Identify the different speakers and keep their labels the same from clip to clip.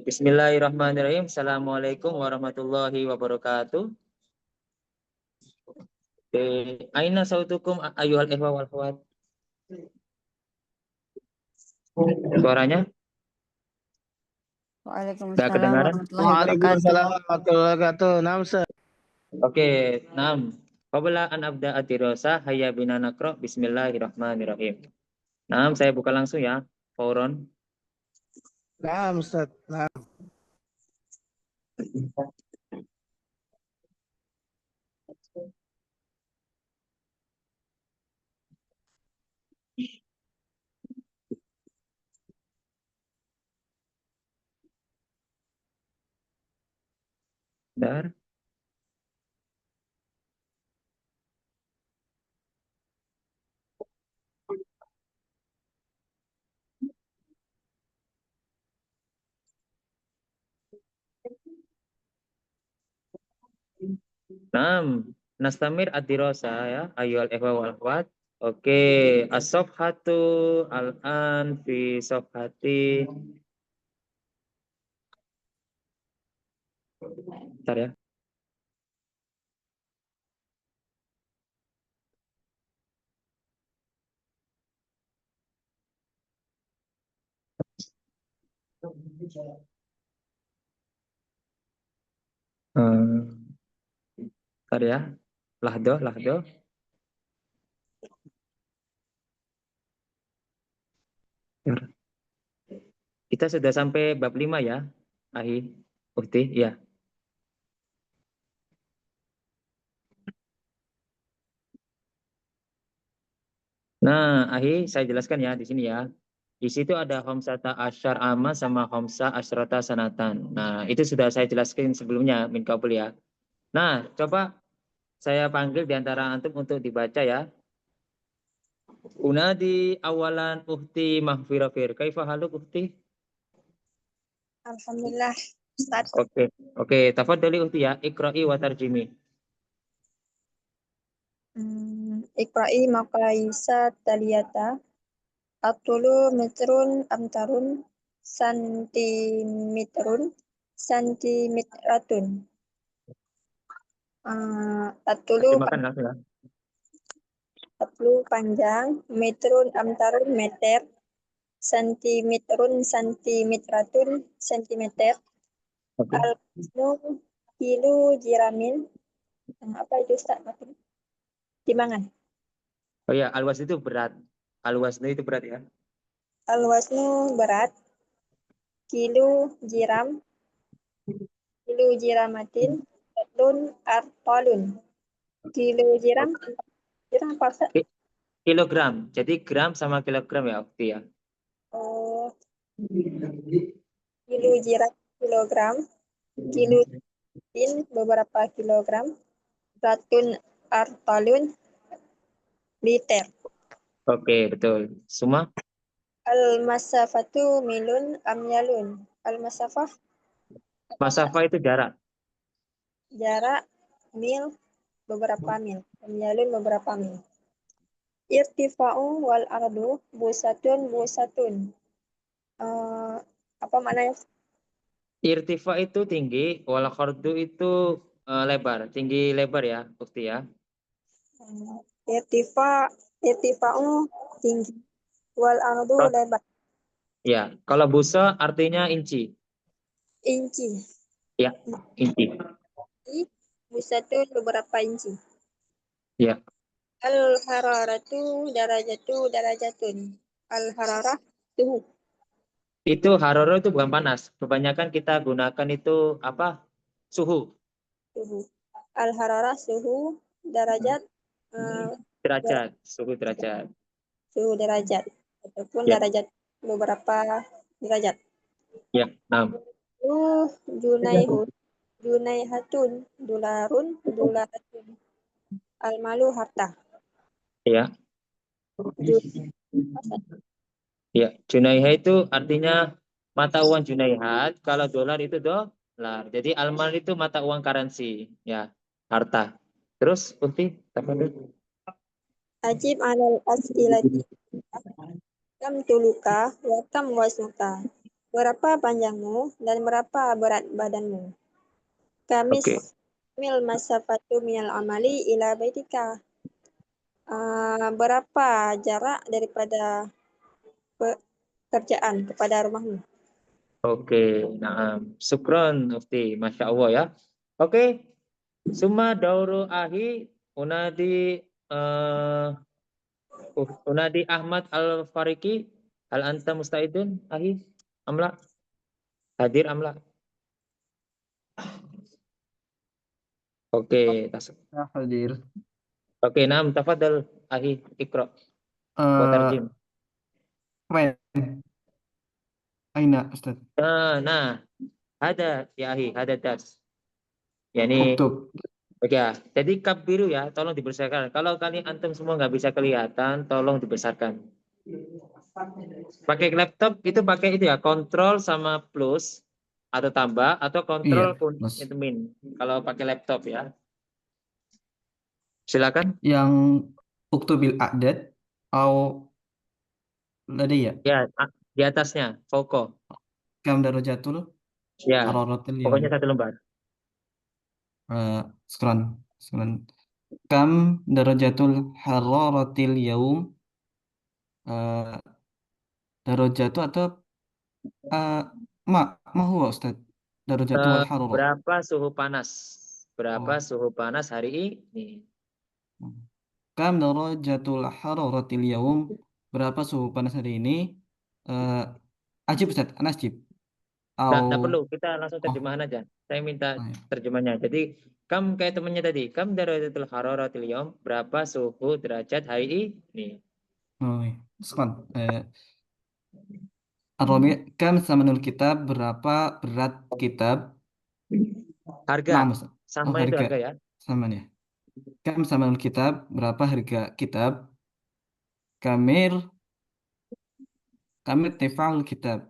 Speaker 1: Bismillahirrahmanirrahim. Assalamualaikum warahmatullahi wabarakatuh. Aina sautukum ayuhal ikhwa wal akhwat. Suaranya? Nggak
Speaker 2: Waalaikumsalam
Speaker 1: kedengaran?
Speaker 2: warahmatullahi wabarakatuh.
Speaker 3: warahmatullahi wabarakatuh. Naam, Ustaz.
Speaker 1: Oke, 6. Qabla an abda atirosa hayya bina nakro. Bismillahirrahmanirrahim. 6, saya buka langsung ya. Fauron.
Speaker 3: Naam, Ustaz. Naam.
Speaker 1: Bentar. Nastamir adirosa ya, ayol ikhwa wal akhwat. Oke, as-sofhatu al-an fi sofhati. Bentar ya. Bentar ya. Lahdo. Kita sudah sampai bab 5 ya, Ahi, Ukti, ya. Nah, Ahi, saya jelaskan ya di sini ya. Di situ ada khamsata asyar amma sama khamsa asyrata sanatan. Nah, itu sudah saya jelaskan sebelumnya, min qabl ya. Nah, coba saya panggil di antara antum untuk dibaca ya. Unadi awalan Ukti Mahfirafir. Kaifa haluk Ukti?
Speaker 4: Alhamdulillah, Ustaz.
Speaker 1: Oke, tafadhali Ukti ya. Iqra'i wa tarjimi.
Speaker 4: Iqra'i maqaisa taliyata. Atulu metrun amtarun santimetratun. Atulu
Speaker 1: Terjemahkan langsung ya.
Speaker 4: panjang, metrun amtarun meter, santimetratun sentimeter.
Speaker 1: Oke.
Speaker 4: Al-mu kilo jiramin. Apa itu Ustaz? Timbangan.
Speaker 1: Oh ya, alwas itu berat. Alwasnu itu berat ya.
Speaker 4: Al-wasnu berat. Kilo jiramatin. Lun artolun. Kilo jiram apa Ustaz?
Speaker 1: Kilogram. Jadi gram sama kilogram ya, Ukti ya.
Speaker 4: Oh, kilo jiram kilogram. Kilo tin beberapa kilogram. Ratun artolun liter.
Speaker 1: Oke, betul. Semua?
Speaker 4: Al-masafatu milun amyalun. Al-masafah
Speaker 1: Masafah itu jarak.
Speaker 4: jarak mil beberapa mil. Amyalun beberapa mil. Irtifa'u wal ardu busatun. Apa maknanya?
Speaker 1: Irtifa itu tinggi, wal khardu itu lebar. Tinggi lebar ya, Ukti ya.
Speaker 4: Irtifa'u tinggi. Wal ardu lebar.
Speaker 1: Ya, kalau busa artinya inci.
Speaker 4: Inci.
Speaker 1: Ya, inci.
Speaker 4: Busatun beberapa inci.
Speaker 1: Ya.
Speaker 4: Al-hararatu darajatun. Al-hararah suhu.
Speaker 1: Itu haroro itu bukan panas. Kebanyakan kita gunakan itu apa? Suhu.
Speaker 4: Suhu. Al-hararah suhu. Derajat
Speaker 1: Derajat. Suhu derajat.
Speaker 4: suhu derajat. Ataupun
Speaker 1: Ya.
Speaker 4: derajat beberapa derajat.
Speaker 1: Ya, 6.
Speaker 4: Junaihatun. Dulatun. Al-malu harta.
Speaker 1: Ya. Ya, junaiha itu artinya mata uang junaihat, kalau dolar itu dolar. Jadi almal itu mata uang currency, ya, harta. Terus, Ukti, apa itu?
Speaker 4: Ajib alal as'ilati. Kam tuluka wa kam wasnuka. Berapa panjangmu dan berapa berat badanmu?
Speaker 1: Oke.
Speaker 4: Kamil masafatu minal amali ila baitika. Berapa jarak daripada pekerjaan kepada rumahmu?
Speaker 1: Oke. Nah, syukron Ufti. Masya Allah ya. Oke. Summa dauru ahi unadi unadi Ahmad Al-Fariki. Hal anta mustaidun ahi? Amla? Hadir amla? Oke.
Speaker 2: Ya, hadir.
Speaker 1: Oke, nam tafadhal ahi ikra wa
Speaker 2: Eh,
Speaker 1: tarjim.
Speaker 2: Keren. Aina, Ustaz.
Speaker 1: Nah, ada ya ahi, ada das. Yani
Speaker 2: Uktub.
Speaker 1: oke ya. Jadi kap biru ya, tolong dibesarkan. Kalau kalian antum semua nggak bisa kelihatan, tolong dibesarkan. Pakai laptop itu pakai itu ya, kontrol sama plus atau tambah atau kontrol
Speaker 2: Iya, Mas.
Speaker 1: itu min. Kalau pakai laptop ya. Silakan.
Speaker 2: Yang uktubil a'dad atau ladaiya.
Speaker 1: Ya, di atasnya, Foko.
Speaker 2: Kam darajatul
Speaker 1: Ya,
Speaker 2: hararatil yaum.
Speaker 1: pokoknya satu lembar.
Speaker 2: Skron. Skron. Kam darajatul hararatil yaum. Eh, Darajatu atau eh, ma huwa Ustaz? Darajatu wal hararah.
Speaker 1: Berapa suhu panas? Berapa
Speaker 2: Oh.
Speaker 1: suhu panas hari ini?
Speaker 2: Kam darajatul hararatil yaum. Berapa suhu panas hari ini? Ajib Ustaz, anasjib.
Speaker 1: Nggak
Speaker 2: Au
Speaker 1: perlu, kita langsung
Speaker 2: oh,
Speaker 1: terjemahan aja. Saya minta
Speaker 2: oh, ya.
Speaker 1: terjemahnya. Jadi, kayak temannya tadi, darajatul hararatil yaum, berapa suhu derajat hari ini?
Speaker 2: Oh, ya. Skron. Arabi, kam samanul kitab, berapa berat kitab?
Speaker 1: Harga,
Speaker 2: Nah, Ustaz. Oh,
Speaker 1: sama itu
Speaker 2: harga.
Speaker 1: harga ya.
Speaker 2: Sama ya. Kam samanul kitab, berapa harga kitab? Kamir, kamir tifa'ul kitab.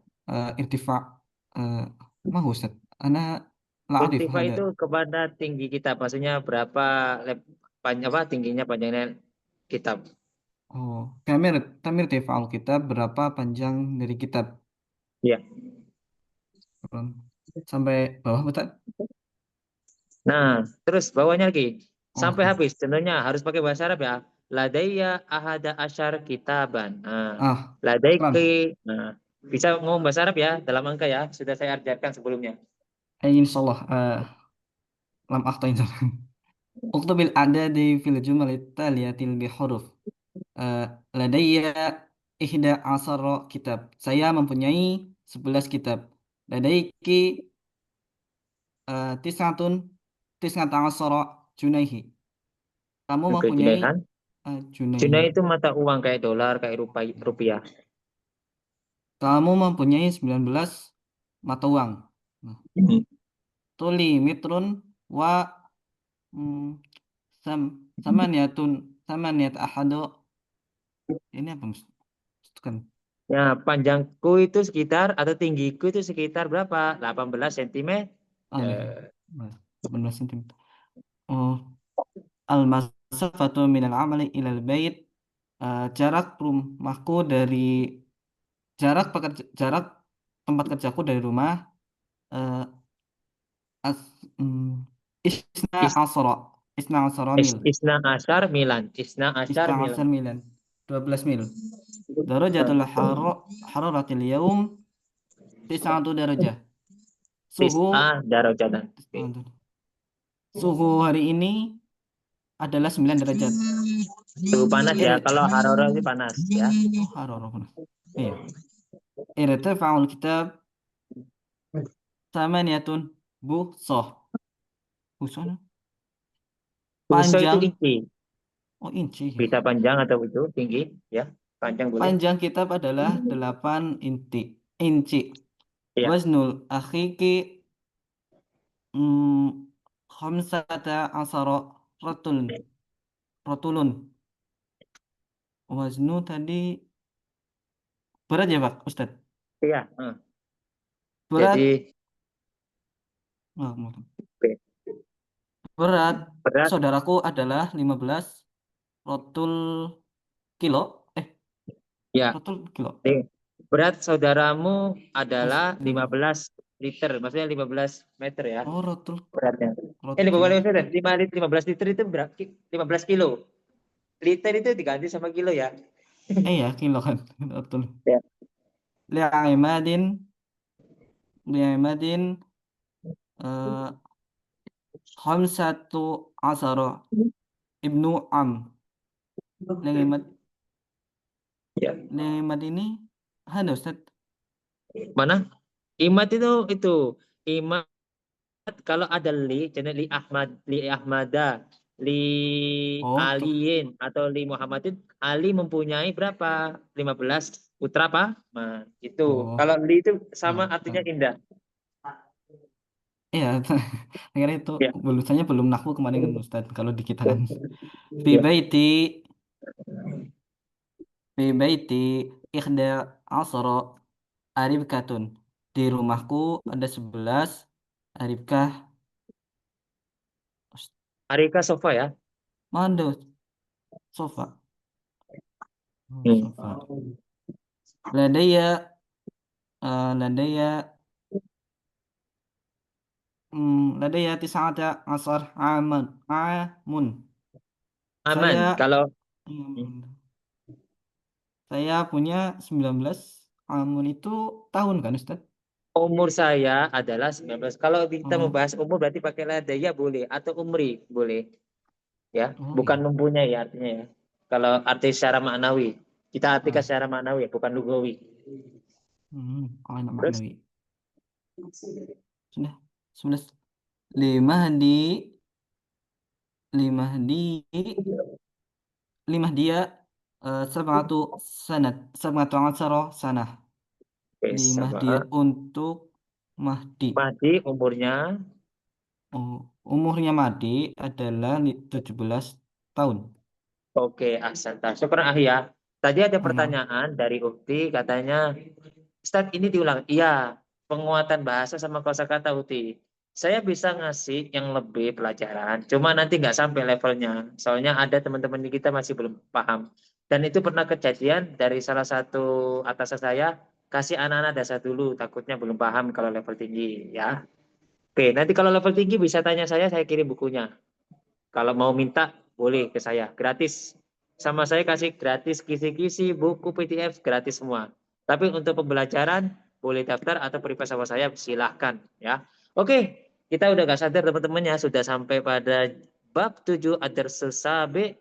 Speaker 2: Irtifa' mahu Ustaz. Ana la arif
Speaker 1: Irtifa
Speaker 2: hada.
Speaker 1: itu kepada tinggi kitab, maksudnya berapa tingginya panjangnya kitab.
Speaker 2: Oh, kamir, tamir tifa'ul kitab, berapa panjang dari kitab?
Speaker 1: Ya.
Speaker 2: Sampai bawah, Ustaz?
Speaker 1: Nah, terus bawahnya lagi
Speaker 2: Oh,
Speaker 1: sampai habis. Contohnya harus pakai bahasa Arab ya. Ladaiya ahada asyar kitaban. Nah,
Speaker 2: skron.
Speaker 1: ladaiki. Nah, bisa ngomong bahasa Arab ya dalam angka ya. Sudah saya ajarkan sebelumnya.
Speaker 2: Insyaallah. Lam akhta insyaallah. Uktubil adadi fil jumal taliyatil bihuruf. Eh, Ladayya ihda asara kitab. Saya mempunyai 11 kitab. Ladaiki tis'atun tis'ata asara junaihi. Kamu
Speaker 1: Oke,
Speaker 2: mempunyai
Speaker 1: Junaihan.
Speaker 2: junaihi.
Speaker 1: Junai itu mata uang kayak dolar, kayak rupiah.
Speaker 2: Kamu mempunyai 19 mata uang. Nah,
Speaker 1: Hmm.
Speaker 2: tuli mitrun wa mm, sam samaniyatun samaniyat ahadu. Ini apa Mas? Kan.
Speaker 1: Ya, panjangku itu sekitar atau tinggiku itu sekitar berapa? 18 cm.
Speaker 2: Ya. 18 cm. Oh, al-masafatu minal amali ilal bait. Jarak rumahku dari jarak tempat kerjaku dari rumah eh, as, mm, isna
Speaker 1: Is,
Speaker 2: asara isna asara mil
Speaker 1: Isna Asyar Milan. Isna Asyar
Speaker 2: isna
Speaker 1: Milan.
Speaker 2: asar milan 12 mil. Darajatul hararatil yaum 9 derajah. Suhu
Speaker 1: Tis'ah darajatan. Oke.
Speaker 2: suhu hari ini adalah 9 derajat.
Speaker 1: Suhu panas ya.
Speaker 2: Ir
Speaker 1: Kalau harara itu panas ya.
Speaker 2: oh, hararah. Iya. Irtifa'ul kitab samaniyatun busoh. Busoh nah.
Speaker 1: Buso itu
Speaker 2: Panjang.
Speaker 1: inci.
Speaker 2: Oh, inci ya.
Speaker 1: Bisa panjang atau itu tinggi ya. Panjang boleh.
Speaker 2: Panjang kitab adalah 8 inci.
Speaker 1: Iya.
Speaker 2: Waznul akhiki mm, khamsata asara rotulun. Rotulun. Waznu tadi berat ya Pak Ustadz?
Speaker 1: Iya. Jadi
Speaker 2: Berat. Berat
Speaker 1: berat
Speaker 2: saudaraku adalah 15 rotul kilo.
Speaker 1: Ya,
Speaker 2: Rotul kilo.
Speaker 1: nih. Berat saudaramu adalah
Speaker 2: Rotul.
Speaker 1: 15 liter, maksudnya 15 meter ya
Speaker 2: Oh, rotul
Speaker 1: beratnya.
Speaker 2: rotul kilo.
Speaker 1: 15 meter, 15 liter itu berarti 15 kilo. Liter itu diganti sama kilo ya.
Speaker 2: Ya, kilo kan. Rotul.
Speaker 1: Ya.
Speaker 2: Li'aimadin. Li'aimadin. eh Khamsatu asara ibnu am. Li'aimad.
Speaker 1: Ya.
Speaker 2: Li'aimad ini ada Ustaz.
Speaker 1: Mana? Imat itu imat kalau ada li, jadi li Ahmada, li
Speaker 2: Oh, tuh.
Speaker 1: Aliin atau li Muhammadin, Ali mempunyai berapa? 15 putra apa? Nah, itu.
Speaker 2: Oh,
Speaker 1: Kalau li itu sama artinya
Speaker 2: mantap.
Speaker 1: indah.
Speaker 2: Iya, akhirnya itu
Speaker 1: Ya.
Speaker 2: lulusannya belum nahu kemarin kan Ustaz kalau di kita kan. Fi
Speaker 1: Ya.
Speaker 2: baiti fi baiti ikhda asara aribkatun. Di rumahku ada 11 aribkah.
Speaker 1: Arika sofa ya.
Speaker 2: Mana sofa? Oh,
Speaker 1: Hmm.
Speaker 2: sofa. Ladaya ladaya ladaya tis'ata asar amun.
Speaker 1: Aman.
Speaker 2: Saya
Speaker 1: Kalau
Speaker 2: saya punya 19 amun itu tahun kan Ustaz?
Speaker 1: umur saya adalah 19. Kalau kita
Speaker 2: Oh,
Speaker 1: membahas umur berarti pakai ladaya boleh atau umri boleh ya.
Speaker 2: oh
Speaker 1: Bukan
Speaker 2: iya.
Speaker 1: mempunyai artinya ya. Kalau arti secara maknawi. Kita artikan
Speaker 2: Ah,
Speaker 1: secara maknawi bukan lugawi.
Speaker 2: anak
Speaker 1: Terus
Speaker 2: maknawi. Sudah 11. Lima di lima di lima dia sabatu sanat sabatu asaro sanah. Lima
Speaker 1: sama
Speaker 2: dia untuk Mahdi.
Speaker 1: Mahdi umurnya.
Speaker 2: Oh, umurnya Mahdi adalah 17 tahun.
Speaker 1: Oke, ahsanta. Syukur ya. Tadi ada
Speaker 2: Ah,
Speaker 1: pertanyaan dari Ukti katanya, Ustadz ini diulang. Iya, penguatan bahasa sama kosakata Ukti. Saya bisa ngasih yang lebih pelajaran, cuma nanti nggak sampai levelnya. Soalnya ada teman-teman di kita masih belum paham. Dan itu pernah kejadian dari salah satu atasan saya, kasih anak-anak dasar dulu, takutnya belum paham kalau level tinggi ya. Oke, nanti kalau level tinggi bisa tanya saya kirim bukunya. Kalau mau minta, boleh ke saya, gratis. Sama saya kasih gratis kisi-kisi, buku PDF, gratis semua. Tapi untuk pembelajaran, boleh daftar atau private sama saya, silahkan. Ya. Oke, kita udah gak sadar teman-temannya, sudah sampai pada bab 7 ad-darsus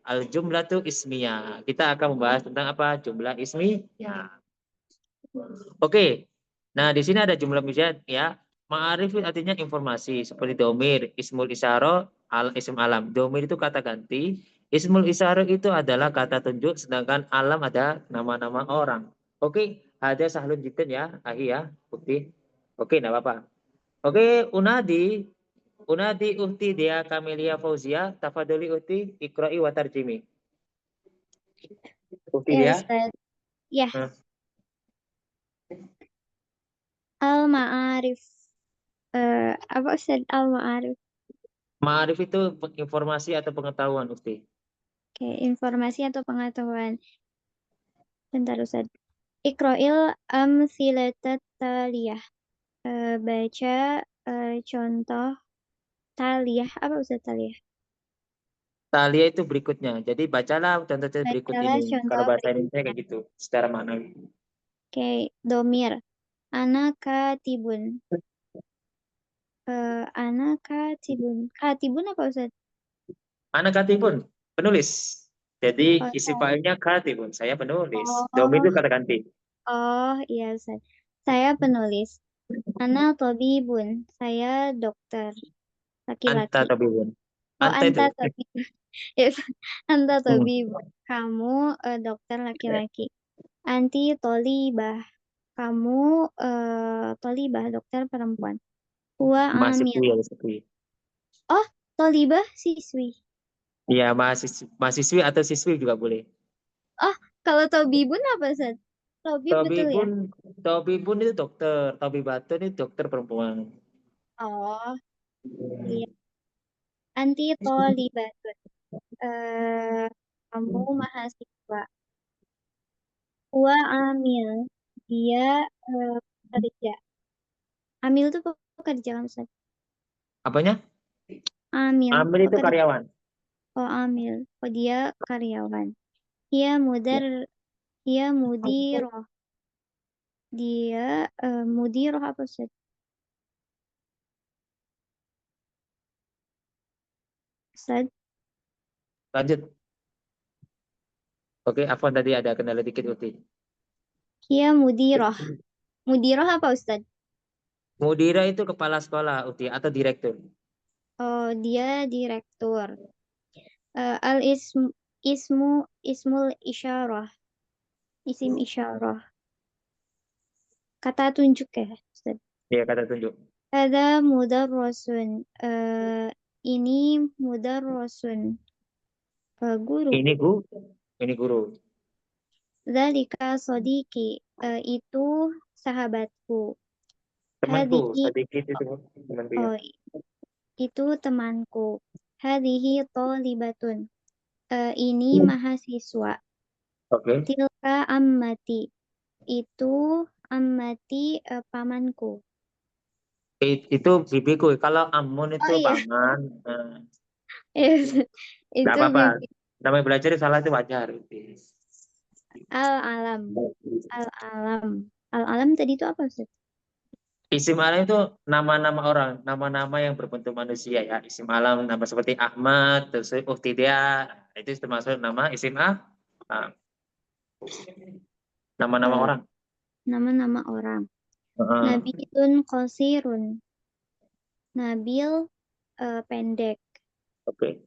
Speaker 1: al-jumlatu ismiyah. Kita akan membahas tentang apa? Jumlah ismiyah. Oke, nah di sini ada jumlah misalnya ya. Ma'arif artinya informasi seperti domir, ismul isyaro, ism alam. Domir itu kata ganti, ismul isyaro itu adalah kata tunjuk, sedangkan alam ada nama-nama orang. Oke, ada sahlun jiten ya, ahi ya, bukti. Oke, enggak apa-apa. Oke, Unadi uhti dia Kamelia Fauzia, tafadoli uhti, ikra'i wa tarjimi. Uhti
Speaker 5: Ya,
Speaker 1: dia.
Speaker 5: Ustaz. Ya,
Speaker 1: Nah,
Speaker 5: al-ma'arif. Apa Ustaz al-ma'arif?
Speaker 1: Ma'arif itu informasi atau pengetahuan, Uhti.
Speaker 5: Oke, informasi atau pengetahuan. Bentar Ustaz. Iqra'il amsilatat taliyah. Baca contoh taliyah. Apa Ustaz taliyah?
Speaker 1: Talia itu berikutnya. Jadi bacalah contoh berikut
Speaker 5: Bacalah
Speaker 1: ini. Kalau
Speaker 5: contoh
Speaker 1: bahasa Indonesia
Speaker 5: berikutnya.
Speaker 1: kayak gitu, secara maknawi.
Speaker 5: Oke, domir. Ana katibun. Ana katibun. Katibun apa Ustaz?
Speaker 1: Anak katibun, penulis. Jadi
Speaker 5: Oh,
Speaker 1: isi filenya katibun, saya penulis. Domi
Speaker 5: oh,
Speaker 1: itu kata ganti.
Speaker 5: oh, iya Ustaz. Saya penulis. Ana tabibun. Saya dokter
Speaker 1: Anta
Speaker 5: laki-laki.
Speaker 1: tabibun.
Speaker 5: Oh,
Speaker 1: Anta itu.
Speaker 5: anta tabibun. Yes. Anta
Speaker 1: Hmm.
Speaker 5: tabibun. Kamu dokter laki-laki. Anti tolibah. Kamu tolibah, dokter perempuan. Huwa amil.
Speaker 1: Mahasiswi ya, mahasiswi.
Speaker 5: Oh, tolibah siswi.
Speaker 1: Iya, mahasiswi atau siswi juga boleh.
Speaker 5: Oh, kalau tobibun apa Ustaz? Tobib betul ya?
Speaker 1: Tabibun, tabibun itu dokter. Tabibatun itu dokter perempuan.
Speaker 5: Oh, iya. Anti tolibatun. Kamu mahasiswa. Huwa amil. Dia pekerja. Amil itu pekerja kan, Ustaz?
Speaker 1: Apanya?
Speaker 5: Amil.
Speaker 1: Amil itu
Speaker 5: Pekerja.
Speaker 1: karyawan.
Speaker 5: Oh, amil. Oh, dia karyawan. Dia mudiroh. Dia mudiroh apa, Ustaz? Ustaz?
Speaker 1: Lanjut. Oke, Afwan tadi ada kendala dikit Uti.
Speaker 5: Dia mudiroh. Mudiroh apa, Ustaz?
Speaker 1: Mudira itu kepala sekolah Uti atau direktur.
Speaker 5: Oh, dia direktur. Al ismul isyarah. Isim isyarah. Kata tunjuk ya, Ustaz.
Speaker 1: Dia kata tunjuk.
Speaker 5: Ada mudarrosun. Ini mudarrosun. Guru.
Speaker 1: Ini guru.
Speaker 5: Dzalika sodiki. Itu sahabatku.
Speaker 1: Temanku,
Speaker 5: Hadihi.
Speaker 1: sedikit itu temanku ya.
Speaker 5: Oh, itu temanku. Hadihi tholibatun. Ini mahasiswa.
Speaker 1: Oke.
Speaker 5: Tilka ammati. Itu ammati pamanku.
Speaker 1: Itu bibiku. Kalau Amun itu
Speaker 5: Oh iya,
Speaker 1: paman.
Speaker 5: itu
Speaker 1: Nggak apa-apa.
Speaker 5: bibi.
Speaker 1: Namanya belajar salah itu wajar.
Speaker 5: Al-alam. Al-alam. Al-alam tadi itu apa, Ustaz?
Speaker 1: Isim alam itu nama-nama orang, nama-nama yang berbentuk manusia ya. Isim alam nama seperti Ahmad, terus Uktidia, itu termasuk nama isim nama-nama
Speaker 5: Eh,
Speaker 1: orang.
Speaker 5: Nama-nama orang.
Speaker 1: Heeh.
Speaker 5: Nabilun qasirun. Nabil pendek.
Speaker 1: Oke.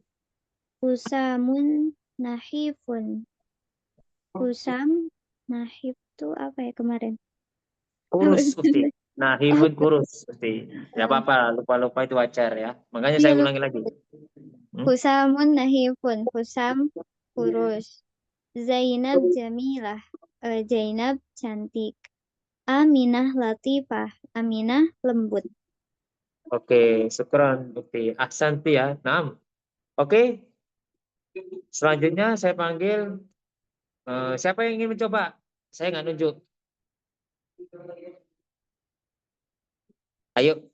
Speaker 5: Husamun nahifun. Husam nahif itu apa ya kemarin?
Speaker 1: Kurus Ukti. Nah,
Speaker 5: Oh,
Speaker 1: hibun kurus Ukti. Ya
Speaker 5: oh.
Speaker 1: apa-apa, lupa-lupa itu wajar ya. Makanya
Speaker 5: Iya,
Speaker 1: saya
Speaker 5: lupa.
Speaker 1: ulangi lagi.
Speaker 5: Husamun nahifun. Husam kurus. Zainab jamilah. Zainab cantik. Aminah latifah. Aminah lembut.
Speaker 1: Oke, syukran Ukti. Ahsanti ya. Nah, oke. Selanjutnya saya panggil siapa yang ingin mencoba? Saya nggak nunjuk. Ayo.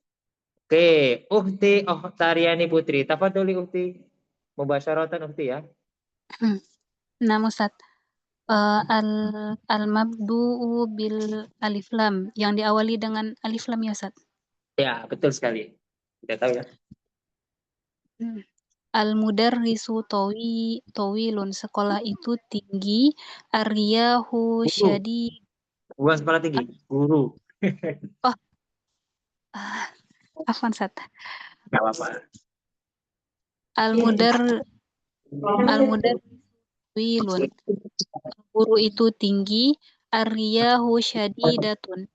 Speaker 1: Oke, Ukti Tariani Putri. Tafadholi Ukti. Mubasyaratan Ukti ya.
Speaker 6: Nah, Ustaz, al-mabdu'u bil alif lam yang diawali dengan alif lam ya, Ustaz.
Speaker 1: Ya, betul sekali. Tidak tahu ya.
Speaker 6: Al-mudarrisu tawilun, sekolah itu tinggi, aryahu
Speaker 1: Guru.
Speaker 6: syadid.
Speaker 1: Bukan sekolah tinggi, guru.
Speaker 6: Oh, afwan, Ustaz.
Speaker 1: Nggak apa-apa.
Speaker 6: Al-mudarrisu tawilun, guru itu tinggi, aryahu syadidatun.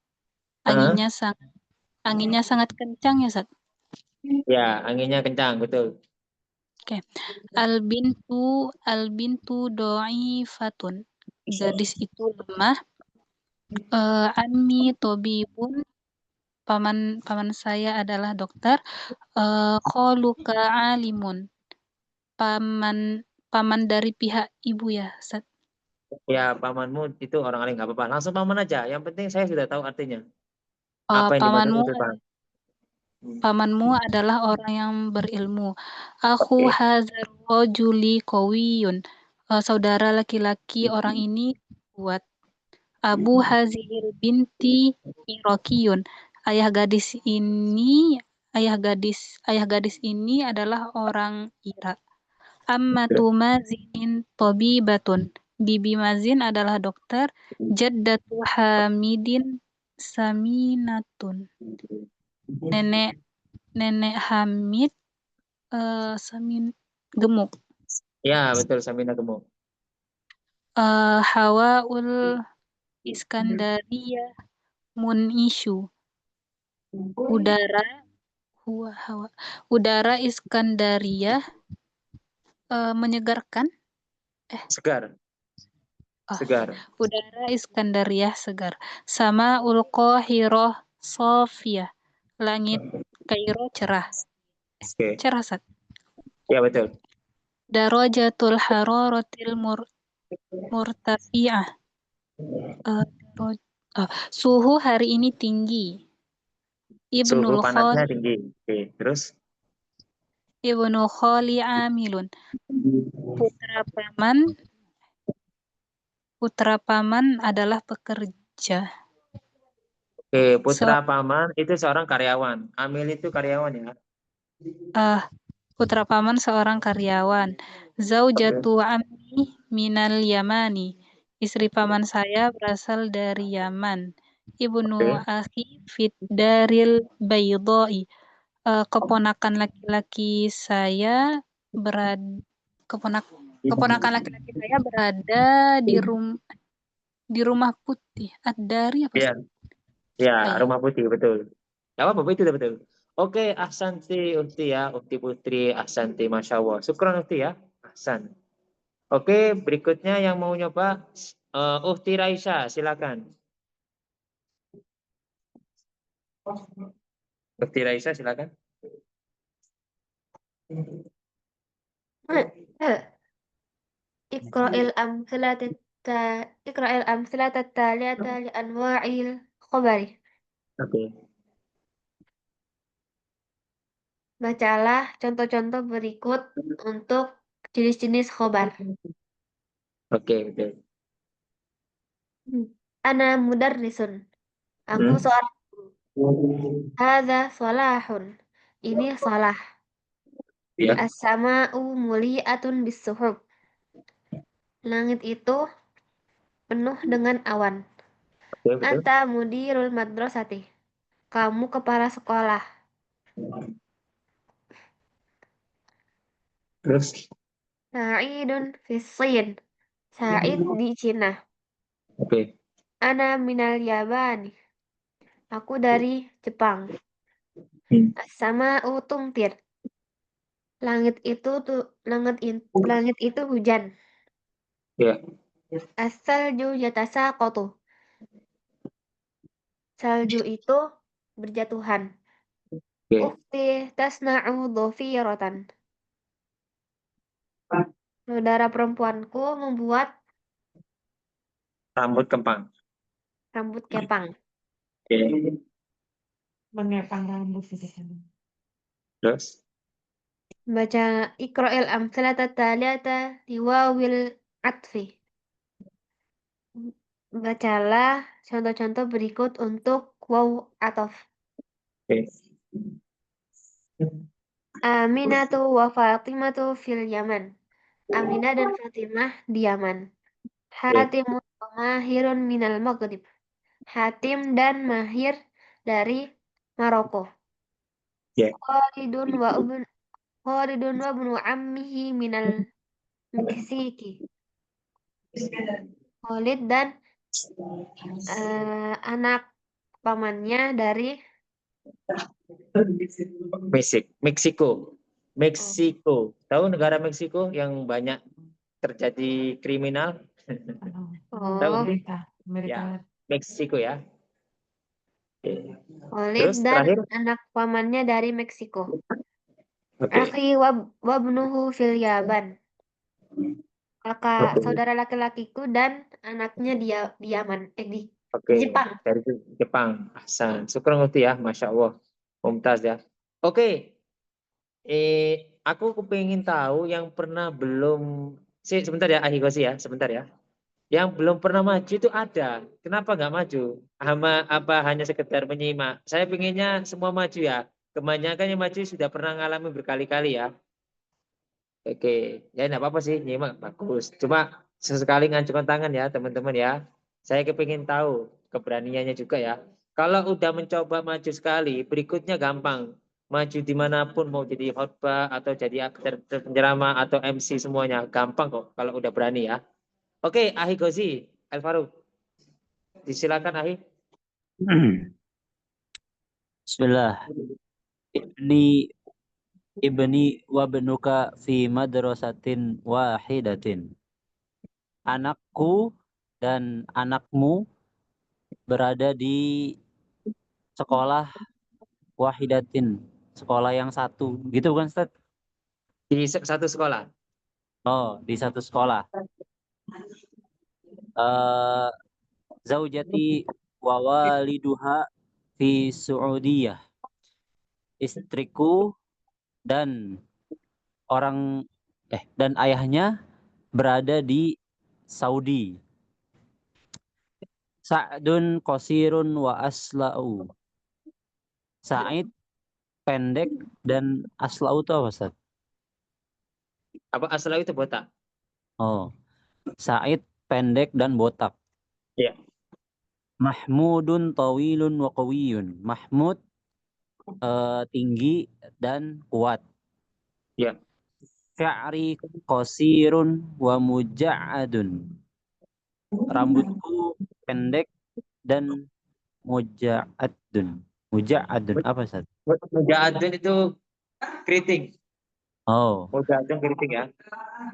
Speaker 6: Anginnya sangat kencang ya, Ustaz.
Speaker 1: Ya, anginnya kencang, betul.
Speaker 6: Oke. Al-bintu dha'ifatun. Gadis itu lemah. Ammi tobibun. Paman saya adalah dokter. Kholuka alimun. Paman dari pihak ibu ya, Ustaz.
Speaker 1: Ya, pamanmu itu orang lain nggak apa-apa. Langsung paman aja. Yang penting saya sudah tahu artinya. Apa yang dimaksud itu, Pak?
Speaker 6: Pamanmu adalah orang yang berilmu. Aku hazar rajuli qawiyun. Saudara laki-laki orang ini kuat. Abu hazil binti Iraqiyun. Ayah gadis ini adalah orang Irak. Ammatu Mazinin tabibatun. Bibi Mazin adalah dokter. Jaddatu Hamidin saminatun. Nenek Hamid gemuk.
Speaker 1: Ya, betul. Samina gemuk.
Speaker 6: Hawaul Iskandaria munisyu. Udara Iskandaria menyegarkan.
Speaker 1: Segar. Segar.
Speaker 6: Udara Iskandaria segar. Sama Qahirah Sofia. Langit Kairo cerah.
Speaker 1: Oke.
Speaker 6: Cerah, Sat.
Speaker 1: Ya, betul.
Speaker 6: darajatul hararatil murtafi'ah. Suhu hari ini tinggi.
Speaker 1: Suhu
Speaker 6: Ibnul
Speaker 1: panasnya
Speaker 6: Khali
Speaker 1: tinggi. Oke, terus
Speaker 6: Ibnu Khali amilun. Putra paman adalah pekerja.
Speaker 1: oke, putra paman itu seorang karyawan. Amil itu karyawan ya.
Speaker 6: Putra paman seorang karyawan. Zaujatu ammi minal Yamani. Istri paman saya berasal dari Yaman. Ibnu
Speaker 1: Oke.
Speaker 6: akhi fit daril baydai. Keponakan laki-laki saya keponakan laki-laki saya berada di rumah putih. Ad-dari apa?
Speaker 1: Iya, ya,
Speaker 6: Oh, iya.
Speaker 1: rumah putih betul. Gak apa-apa, itu udah betul. Oke, ahsanti Ukti ya, Ukti Putri, ahsanti, Masya Allah. Syukran Ukti ya, ahsan. Oke, berikutnya yang mau nyoba, Ukti Raisa, silakan. Ukti Raisa, silakan.
Speaker 7: اقرأ الأمثلة التالية لأنواع الخبر.
Speaker 1: Oke,
Speaker 7: Bacalah contoh-contoh berikut untuk jenis-jenis khobar.
Speaker 1: oke, betul.
Speaker 7: Ana mudarrisun. Aku seorang guru. Hadza salahun. Ini salah.
Speaker 1: Ya,
Speaker 7: As-sama'u muli'atun bis-suhub. Langit itu penuh dengan awan.
Speaker 1: oke, betul.
Speaker 7: Anta mudirul madrasati. Kamu kepala sekolah.
Speaker 1: Terus,
Speaker 7: Sa'idun fis-Shin. Sa'id di Cina.
Speaker 1: oke,
Speaker 7: Ana minal Yabani. Aku dari Jepang.
Speaker 1: Hmm.
Speaker 7: As-sama'u tumtir. Langit itu hujan.
Speaker 1: Ya,
Speaker 7: As-salju yatasaqatu. Salju itu berjatuhan.
Speaker 1: oke.
Speaker 7: Ukhti tasna'u dhafiratan. Saudara perempuanku membuat
Speaker 1: Rambut kempang.
Speaker 7: rambut kepang.
Speaker 1: Oke,
Speaker 7: Mengepang rambut.
Speaker 1: terus,
Speaker 7: Baca Iqra'il amsalata taliyata liwawil atfi. Bacalah contoh-contoh berikut untuk waw atof.
Speaker 1: oke.
Speaker 7: Aminatu wa Fatimatu fil Yaman. Aminah dan Fatimah di Yaman. Hatimun wa Mahirun minal Maghrib. Hatim dan Mahir dari Maroko.
Speaker 1: Ya,
Speaker 7: Khalidun wa ibnu ammihi minal Meksiki. Khalid dan anak pamannya dari
Speaker 1: Meksiko. Meksiko. Tahu negara Meksiko yang banyak terjadi kriminal? Tahu
Speaker 7: oh,
Speaker 1: sih? Ya, Meksiko ya. Oke.
Speaker 7: Khalid
Speaker 1: Terus
Speaker 7: dan
Speaker 1: terakhir,
Speaker 7: anak pamannya dari Meksiko.
Speaker 1: oke.
Speaker 7: Akhi wabnuhu fil Yaban. Kakak saudara laki-lakiku dan anaknya di Yaman. Di
Speaker 1: Oke,
Speaker 7: Jepang.
Speaker 1: dari Jepang. Ahsan. Syukran Ukti ya, Masya Allah. Mumtaz ya. Oke, aku kepingin tahu yang pernah belum, sebentar ya, Ahikosi ya, sebentar ya. Yang belum pernah maju itu ada. Kenapa nggak maju? Apa hanya sekedar menyimak? Saya pinginnya semua maju ya. Kebanyakan yang maju sudah pernah ngalami berkali-kali ya. Oke, ya enggak apa-apa sih, nyimak bagus. Cuma sesekali ngancurkan tangan ya teman-teman ya. Saya kepingin tahu keberaniannya juga ya. Kalau udah mencoba maju sekali, berikutnya gampang. Maju dimanapun, mau jadi khotbah atau jadi aktor penceramah atau MC semuanya. Gampang kok kalau udah berani ya. Oke, Ahi Gozi, El Farouk. Disilakan Ahi.
Speaker 8: Bismillah. Ibni wa benuka fi madrasatin wahidatin. Anakku dan anakmu berada di sekolah wahidatin, sekolah yang satu. Gitu bukan, Ustaz?
Speaker 1: Di satu sekolah.
Speaker 8: Oh, di satu sekolah. Eh, Zaujati wa waliduha fi Su'udiyah. Istriku dan orang dan ayahnya berada di Saudi. Sa'dun qasirun wa asla'u. Sa'id pendek dan asla'u itu apa, Ustaz?
Speaker 1: Apa asal itu botak?
Speaker 8: Oh, Sa'id pendek dan botak.
Speaker 1: Iya.
Speaker 8: Mahmudun tawilun wa qawiyun. Mahmud tinggi dan kuat.
Speaker 1: Iya.
Speaker 8: Sya'ri qasirun wa muja'adun. Rambutku pendek dan muja'adun. Muja'adun apa, Ustaz?
Speaker 1: Muja'adun itu keriting.
Speaker 8: Oh,
Speaker 1: Muja'adun keriting ya.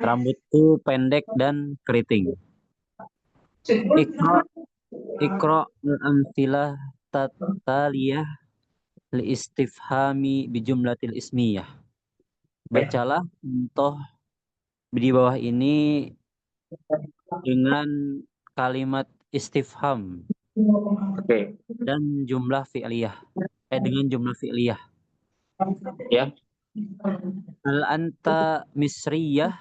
Speaker 8: rambutku pendek dan keriting. Ikra al-amthilah tataliyah li istifhami bi jumlatil ismiyah. Bacalah contoh di bawah ini dengan kalimat istifham
Speaker 1: Oke.
Speaker 8: dan jumlah fi'liyah. Dengan jumlah fi'liyah.
Speaker 1: Ya.
Speaker 8: Hal anta misriyah?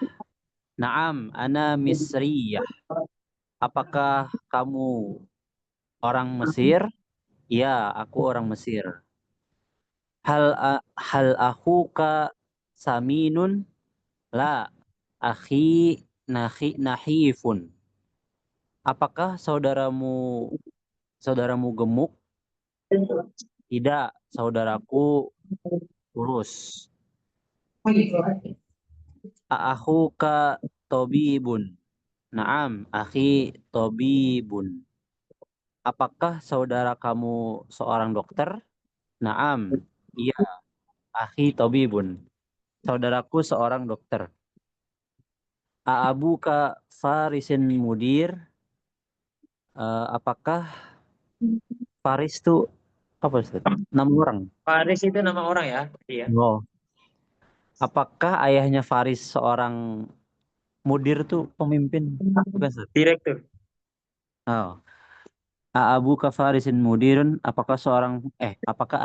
Speaker 8: Naam, ana misriyah. Apakah kamu orang Mesir? Ya, aku orang Mesir. Hal akhuka saminun? La, akhi nahifun. Apakah saudaramu gemuk? Tidak, saudaraku kurus. Akhuka tobibun? Naam, akhi tobibun. Apakah saudara kamu seorang dokter? Naam, iya, akhi tobibun. Saudaraku seorang dokter. Aabuka farisin mudir? Apakah Faris itu apa, Ustaz? Nama orang?
Speaker 1: Faris itu nama orang ya. Iya.
Speaker 8: Oh. Apakah ayahnya Faris seorang mudir tuh pemimpin? Bukan, Ustaz?
Speaker 1: Direktur.
Speaker 8: Oh. Aabuka farisin mudirun? Apakah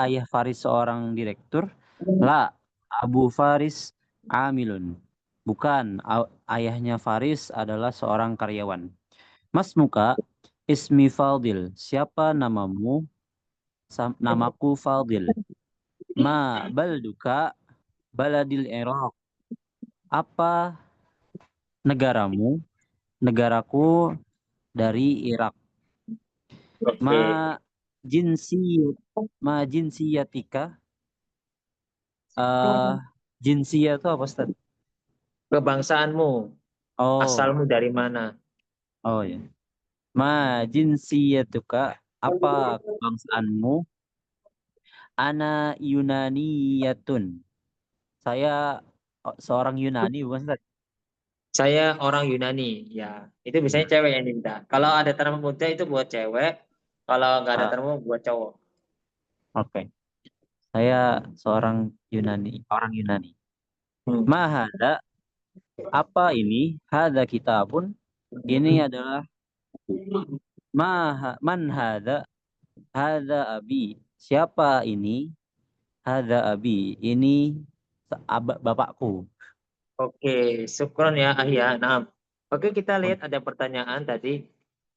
Speaker 8: ayah Faris seorang direktur? La, Abu Faris amilun. Bukan, ayahnya Faris adalah seorang karyawan. Mas Muka, ismi Fadil. Siapa namamu? Namaku Fadil. Ma balduka? Baladil Iraq. Apa negaramu? Negaraku dari Irak.
Speaker 1: Oke.
Speaker 8: Ma jinsiyatika? Jinsiyah itu apa, Ustaz?
Speaker 1: Kebangsaanmu.
Speaker 8: Oh,
Speaker 1: Asalmu dari mana?
Speaker 8: oh ya. Ma jinsiyatuka? Apa kebangsaanmu? Ana Yunaniyatun. Saya seorang Yunani, bukan, Ustaz?
Speaker 1: Saya orang Yunani. Ya, itu biasanya cewek yang minta. Kalau ada terma muda itu buat cewek. Kalau nggak ada terma buat cowok.
Speaker 8: Oke. Saya seorang Yunani, orang Yunani. Mahada, apa ini? Hada kitabun. Ini adalah man hada? Hada abi. Siapa ini? Hada abi. Ini bapakku.
Speaker 1: Oke, syukron ya Ahya. Nah, oke kita lihat ada pertanyaan tadi.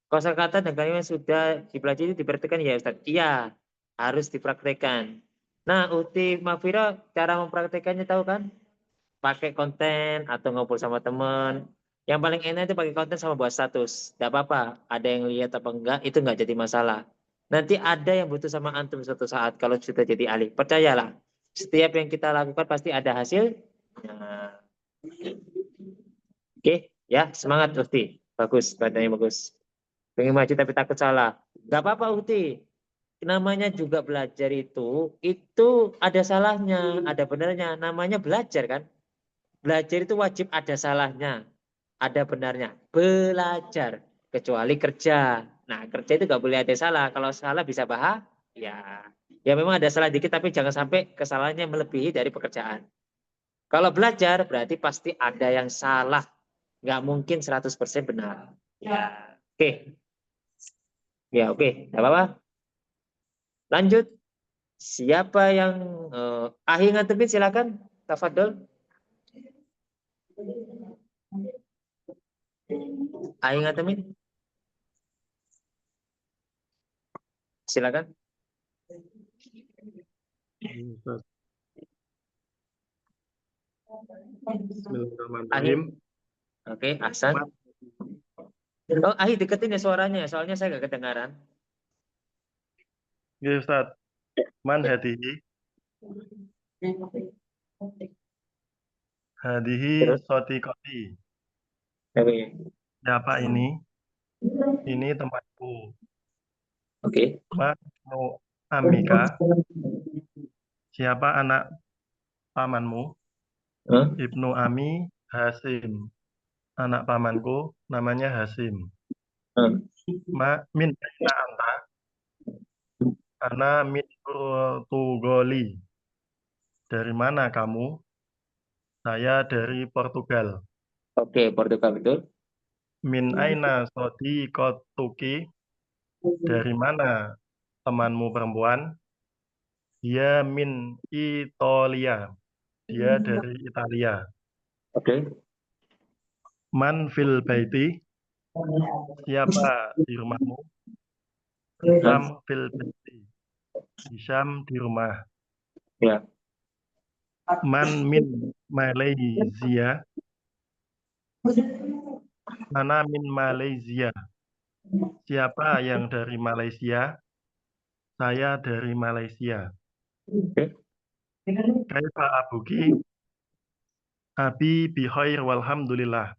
Speaker 1: Kosakata dan kalimat sudah dipelajari dipraktikkan ya Ustaz? Iya, harus dipraktikkan. Nah, Uti Mafira cara mempraktikannya tahu kan? Pakai konten atau ngobrol sama teman. Yang paling enak itu pakai konten sama buat status. Tidak apa-apa, ada yang lihat apa enggak, itu enggak jadi masalah. Nanti ada yang butuh sama antum suatu saat kalau sudah jadi ahli. Percayalah, setiap yang kita lakukan pasti ada hasil. Nah, oke, ya semangat Uti. Bagus, badannya bagus. Pengen maju tapi takut salah. Gak apa-apa Uti. Namanya juga belajar itu ada salahnya, ada benarnya. Namanya belajar kan. Belajar itu wajib ada salahnya, ada benarnya. Belajar, kecuali kerja. Nah, kerja itu gak boleh ada salah. Kalau salah bisa bahaya. Ya memang ada salah dikit, tapi jangan sampai kesalahannya melebihi dari pekerjaan. Kalau belajar berarti pasti ada yang salah. Nggak mungkin 100% benar. Ya, oke. Ya, oke. Nggak apa-apa. Lanjut. Siapa yang Ahi ngatepin silakan. Tafadhol. Ahi ngatepin. Silakan.
Speaker 9: Ustaz.
Speaker 1: Ahi.
Speaker 9: Bismillahirrahmanirrahim.
Speaker 1: Oke, Ahsan. Oh, Ahi deketin ya suaranya, soalnya saya nggak kedengaran.
Speaker 9: Ya Ustaz. Man hadihi? Hadihi
Speaker 1: Terus?
Speaker 9: sotikoti.
Speaker 1: Oke.
Speaker 9: Siapa ini? Ini temanku.
Speaker 1: Oke.
Speaker 9: Ma mau Amika. Siapa anak pamanmu?
Speaker 1: Hah?
Speaker 9: Ibnu Ami Hasim. Anak pamanku namanya Hasim.
Speaker 1: Hah?
Speaker 9: Min aina anta? Ana min Portugali. Dari mana kamu? Saya dari Portugal.
Speaker 1: Oke, Portugal betul.
Speaker 9: Min aina sodiqotuki? Dari mana temanmu perempuan? Dia min Italia. Dia dari Italia.
Speaker 1: Oke.
Speaker 9: Man fil baiti? Siapa di rumahmu?
Speaker 1: Hah?
Speaker 9: Hisham fil baiti. Hisham di rumah.
Speaker 1: Ya.
Speaker 9: Man min Malaysia? Mana min Malaysia? Siapa yang dari Malaysia? Saya dari Malaysia.
Speaker 1: Oke.
Speaker 9: Kaifa abuki? Abi bihoir walhamdulillah.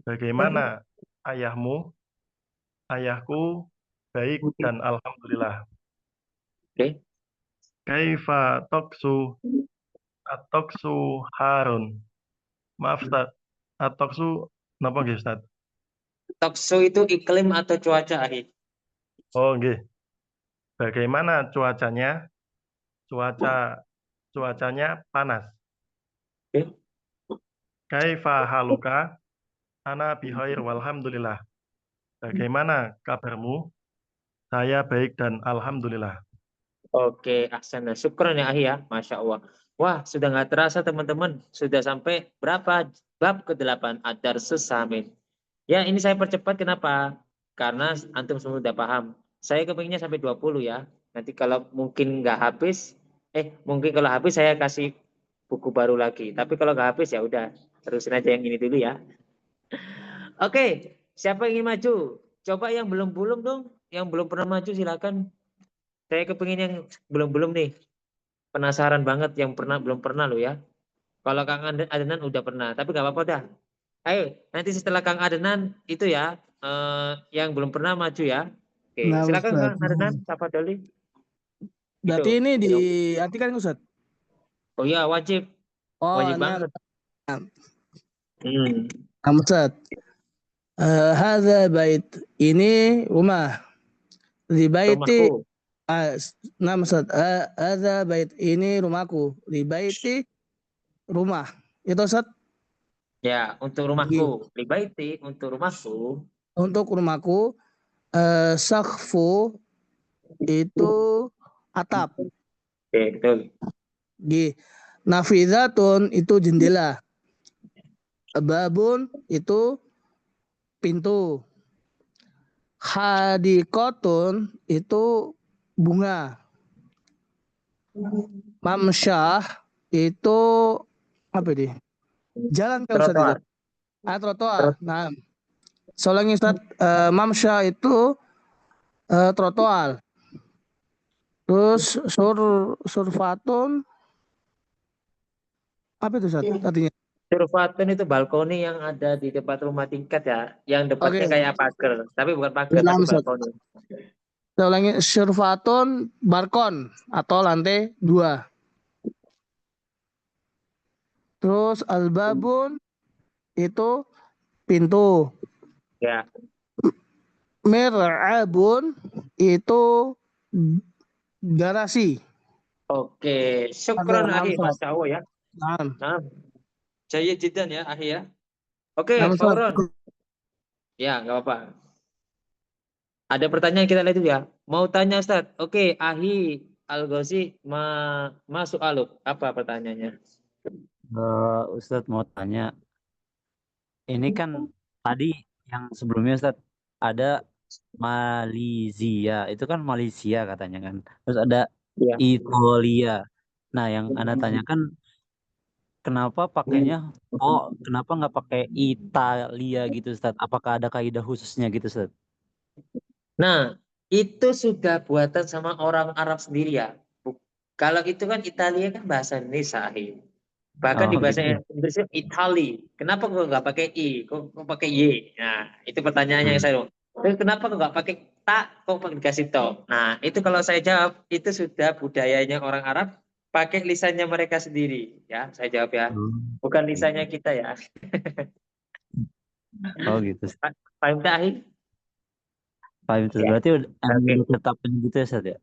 Speaker 9: Bagaimana ayahmu? Ayahku baik dan alhamdulillah.
Speaker 1: Oke.
Speaker 9: Kaifa atoksu Harun. Maaf Ustaz. Atoksu napa nggih Ustaz?
Speaker 1: Tokso itu iklim atau cuaca, Ahi.
Speaker 9: Oh nggih. Bagaimana cuacanya? Cuacanya panas.
Speaker 1: Oke.
Speaker 9: Kaifa haluka? Ana bihoir walhamdulillah. Bagaimana kabarmu? Saya baik dan alhamdulillah.
Speaker 1: Oke, Ahsan. Syukran ya, Ahi ya. Masya Allah. Wah, sudah nggak terasa teman-teman. Sudah sampai berapa? Bab ke-8. Ad-Darsus Samin. Ya, ini saya percepat. Kenapa? Karena antum semua sudah paham. Saya kepinginnya sampai 20 ya. Nanti kalau mungkin nggak habis, mungkin kalau habis saya kasih buku baru lagi. Tapi kalau nggak habis ya udah, terusin aja yang ini dulu ya. Oke, siapa yang ingin maju? Coba yang belum dong. Yang belum pernah maju silakan. Saya kepingin yang belum nih. Penasaran banget yang belum pernah loh ya. Kalau Kang Adenan udah pernah, tapi nggak apa-apa dah. Ayo, nanti setelah Kang Adenan itu ya, yang belum pernah maju ya. Oke,
Speaker 3: Nah,
Speaker 1: silakan
Speaker 3: Ustaz.
Speaker 1: Kang Adenan, siapa dulu?
Speaker 3: Berarti
Speaker 1: Itu.
Speaker 3: ini diartikan Ustaz.
Speaker 1: Oh iya, wajib.
Speaker 3: Oh,
Speaker 1: Wajib
Speaker 3: nah,
Speaker 1: banget.
Speaker 3: nah Ustaz. Hadza bait. Ini rumah. Di baiti.
Speaker 1: Rumahku.
Speaker 3: Nah Ustaz. Hadza bait. Ini rumahku. Di baiti rumah. Itu Ustaz.
Speaker 1: Ya, untuk rumahku. Libaiti, untuk rumahku.
Speaker 3: Untuk rumahku. Sakfu itu atap.
Speaker 1: Oke, betul.
Speaker 3: Nafidatun itu jendela. Babun itu pintu. Hadikotun itu bunga. Mamsyah itu apa ini? Jalan ke Ustaz itu. Trotoar. Nah, soalnya Ustaz, mamsyah itu trotoar. Terus surfatun apa itu Ustaz artinya?
Speaker 1: Surfatun itu balkoni yang ada di depan rumah tingkat ya, yang depannya
Speaker 3: Oke.
Speaker 1: kayak pagar, tapi bukan pagar,
Speaker 3: Nah,
Speaker 1: tapi
Speaker 3: Ustaz.
Speaker 1: balkoni.
Speaker 3: Saya ulangi, surfatun balkon atau lantai 2. Terus albabun itu pintu.
Speaker 1: Ya.
Speaker 3: Mir'abun itu garasi.
Speaker 1: Oke, syukron Ahi, Masya Allah ya.
Speaker 3: Nah,
Speaker 1: Nah, Jayyid jiddan ya, Ahi ya. Oke,
Speaker 3: Nah, Ustaz.
Speaker 1: Fauron. Ya, nggak apa-apa. Ada pertanyaan kita lihat dulu ya. Mau tanya Ustaz. Oke, Ahi Al-Ghazi masuk aluk. Apa pertanyaannya?
Speaker 8: Ustadz mau tanya, ini kan tadi yang sebelumnya Ustadz ada Malaysia, itu kan Malaysia katanya kan. Terus ada
Speaker 1: Ya.
Speaker 8: Italia. Nah, yang Anda tanyakan kenapa pakainya kenapa nggak pakai Italia gitu Ustadz? Apakah ada kaidah khususnya gitu Ustadz?
Speaker 1: Nah, itu sudah buatan sama orang Arab sendiri ya. Kalau itu kan Italia kan bahasa Indonesia, Ahi. Bahkan di
Speaker 8: Oh
Speaker 1: bahasa
Speaker 8: gitu.
Speaker 1: Inggrisnya Itali. Kenapa kok nggak pakai I? Kok pakai Y? Nah, itu pertanyaannya yang saya. Terus kenapa kok nggak pakai ta? Kok pakai dikasih to? Nah, itu kalau saya jawab, itu sudah budayanya orang Arab, pakai lisannya mereka sendiri. Ya, saya jawab ya. Bukan lisannya kita ya.
Speaker 8: Oh gitu.
Speaker 1: Paham tak, Ahi?
Speaker 8: Paham itu.
Speaker 1: Ya.
Speaker 8: Berarti udah
Speaker 1: Oke.
Speaker 8: ditetapkan gitu ya Ustadz ya?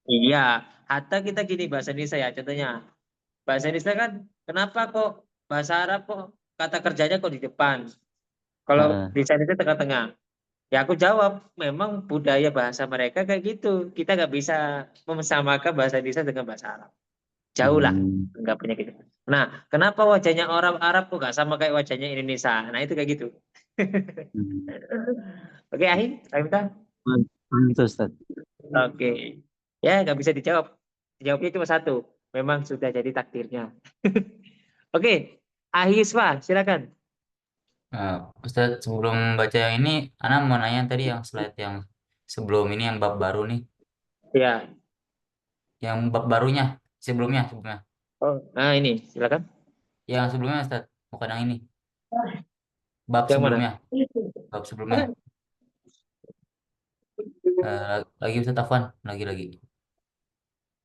Speaker 1: Iya, hatta kita gini bahasa Indonesia ya, contohnya. Bahasa Indonesia kan, kenapa kok bahasa Arab kok kata kerjanya kok di depan? Kalau
Speaker 8: Heeh.
Speaker 1: di Indonesia tengah-tengah. Ya aku jawab, memang budaya bahasa mereka kayak gitu. Kita nggak bisa memisamakan bahasa Indonesia dengan bahasa Arab. Jauh lah, nggak punya gitu. Nah, kenapa wajahnya orang Arab kok nggak sama kayak wajahnya Indonesia? Nah, itu kayak gitu. Oke, Ahi, saya minta.
Speaker 8: Paham itu Ustadz.
Speaker 1: Oke. Ya, nggak bisa dijawab. Jawabnya cuma satu. Memang sudah jadi takdirnya. Oke, Ahi Yusfa, silakan.
Speaker 10: Ustadz, sebelum baca yang ini, Ana mau nanya tadi yang slide yang sebelum ini yang bab baru nih,
Speaker 1: Ya.
Speaker 10: yang bab barunya sebelumnya,
Speaker 1: Oh, nah ini, silakan.
Speaker 10: yang sebelumnya Ustadz, bukan yang ini, bab
Speaker 1: Yang mana?
Speaker 10: sebelumnya, lagi Ustadz Afwan, lagi.